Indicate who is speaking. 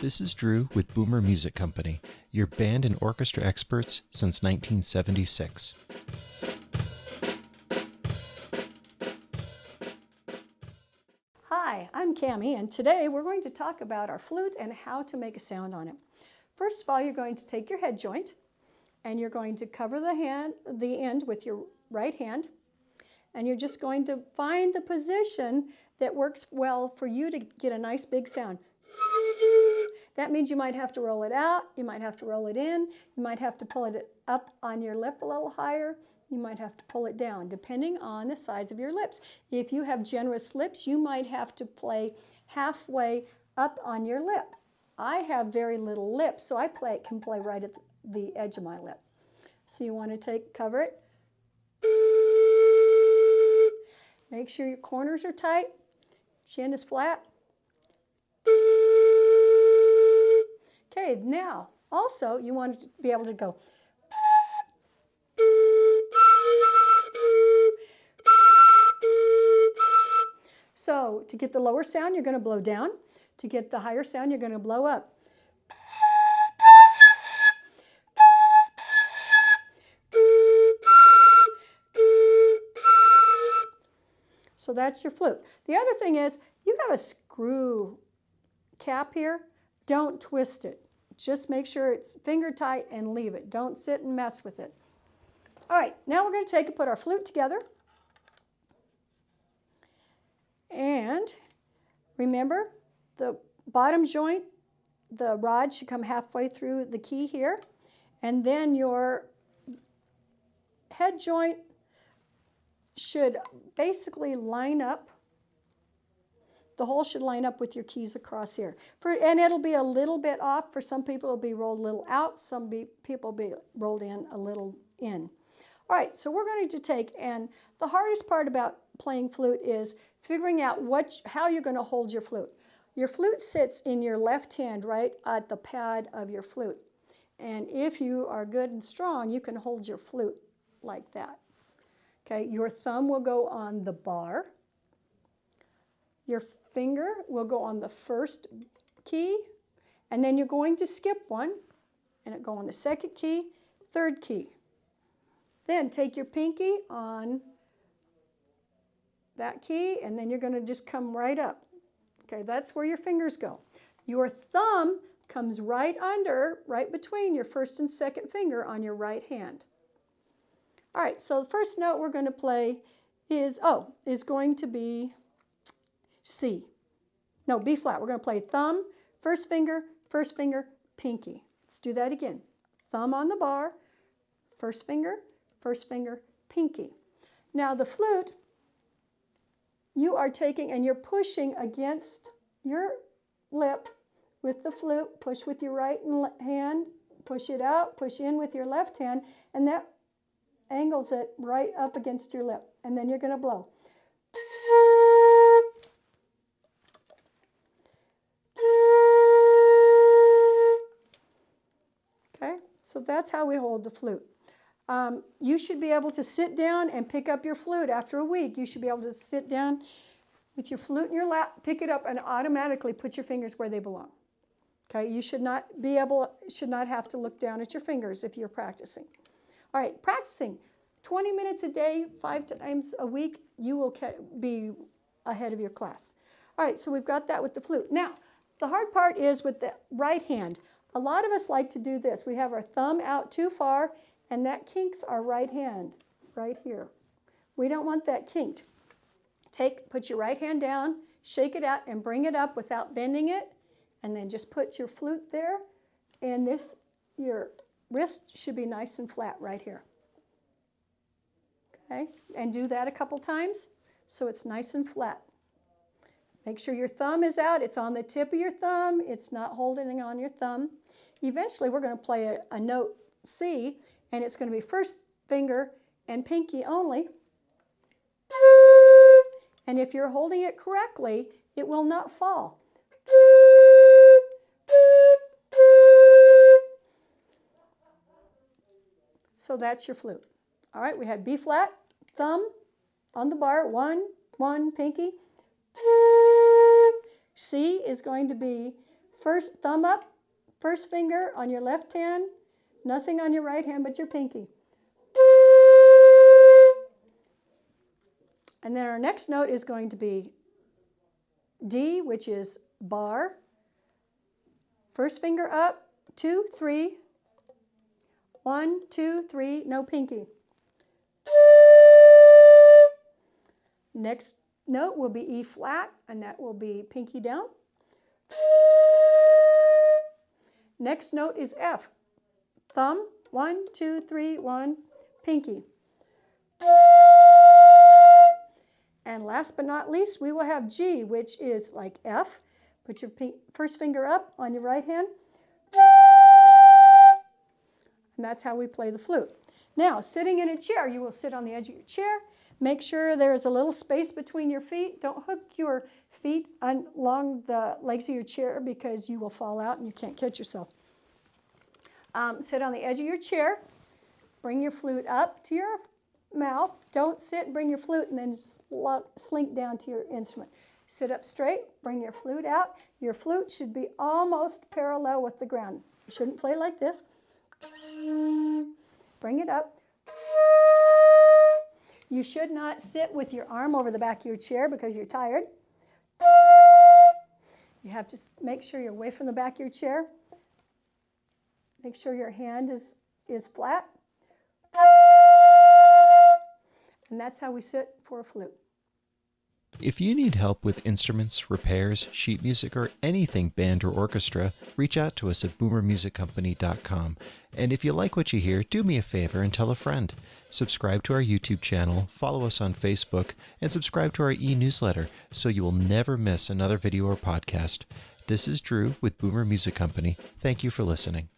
Speaker 1: This is Drew with Boomer Music Company, your band and orchestra experts since 1976.
Speaker 2: Hi, I'm Kammi, and today we're going to talk about our flute and how to make a sound on it. First of all, you're going to take your head joint and you're going to cover the end with your right hand, and you're just going to find the position that works well for you to get a nice big sound. That means you might have to roll it out, you might have to roll it in, you might have to pull it up on your lip a little higher, you might have to pull it down, depending on the size of your lips. If you have generous lips, you might have to play halfway up on your lip. I have very little lips, so I can play right at the edge of my lip. So you want to cover it. Make sure your corners are tight, chin is flat. Okay, now also you want to be able to go. So to get the lower sound, you're going to blow down. To get the higher sound, you're going to blow up. So that's your flute. The other thing is, you have a screw cap here. Don't twist it. Just make sure it's finger tight and leave it. Don't sit and mess with it. All right, now we're going to take and put our flute together. And remember, the bottom joint, the rod should come halfway through the key here. And then your head joint should basically line up. The hole should line up with your keys across here. And it'll be a little bit off. For some people, it'll be rolled a little out. Some people will be rolled in a little in. All right, so we're going to take, and the hardest part about playing flute is figuring out how you're going to hold your flute. Your flute sits in your left hand right at the pad of your flute. And if you are good and strong, you can hold your flute like that. Okay, your thumb will go on the bar. Your finger will go on the first key, and then you're going to skip one, and it'll go on the second key, third key. Then take your pinky on that key, and then you're going to just come right up. Okay, that's where your fingers go. Your thumb comes right between your first and second finger on your right hand. All right, so the first note we're going to play is going to be C. No, B flat. We're going to play thumb, first finger, pinky. Let's do that again. Thumb on the bar, first finger, pinky. Now the flute, you are taking and you're pushing against your lip with the flute. Push with your right hand, push it out, push in with your left hand, and that angles it right up against your lip. And then you're going to blow. Okay, so that's how we hold the flute. You should be able to sit down and pick up your flute after a week. You should be able to sit down with your flute in your lap, pick it up, and automatically put your fingers where they belong. Okay, you should not have to look down at your fingers if you're practicing. All right, practicing 20 minutes a day, 5 times a week, you will be ahead of your class. All right, so we've got that with the flute. Now, the hard part is with the right hand. A lot of us like to do this. We have our thumb out too far, and that kinks our right hand right here. We don't want that kinked. Put your right hand down, shake it out, and bring it up without bending it, and then just put your flute there, and your wrist should be nice and flat right here. Okay, and do that a couple times so it's nice and flat. Make sure your thumb is out. It's on the tip of your thumb. It's not holding on your thumb. Eventually, we're going to play a note C, and it's going to be first finger and pinky only. And if you're holding it correctly, it will not fall. So that's your flute. All right, we had B flat, thumb on the bar, 1, pinky. C is going to be first thumb up, first finger on your left hand, nothing on your right hand but your pinky. And then our next note is going to be D, which is bar. First finger up, 2, 3. 1, 2, 3, no pinky. Next note will be E flat, and that will be pinky down. Next note is F. Thumb, 1, 2, 3, 1, pinky. And last but not least, we will have G, which is like F. Put your first finger up on your right hand. And that's how we play the flute. Now, sitting in a chair, you will sit on the edge of your chair. Make sure there is a little space between your feet. Don't hook your feet along the legs of your chair because you will fall out and you can't catch yourself. Sit on the edge of your chair. Bring your flute up to your mouth. Don't sit and bring your flute and then slink down to your instrument. Sit up straight. Bring your flute out. Your flute should be almost parallel with the ground. You shouldn't play like this. Bring it up. You should not sit with your arm over the back of your chair because you're tired. You have to make sure you're away from the back of your chair. Make sure your hand is flat. And that's how we sit for a flute.
Speaker 1: If you need help with instruments, repairs, sheet music, or anything band or orchestra, reach out to us at boomermusiccompany.com. And if you like what you hear, do me a favor and tell a friend. Subscribe to our YouTube channel, follow us on Facebook, and subscribe to our e-newsletter so you will never miss another video or podcast. This is Drew with Boomer Music Company. Thank you for listening.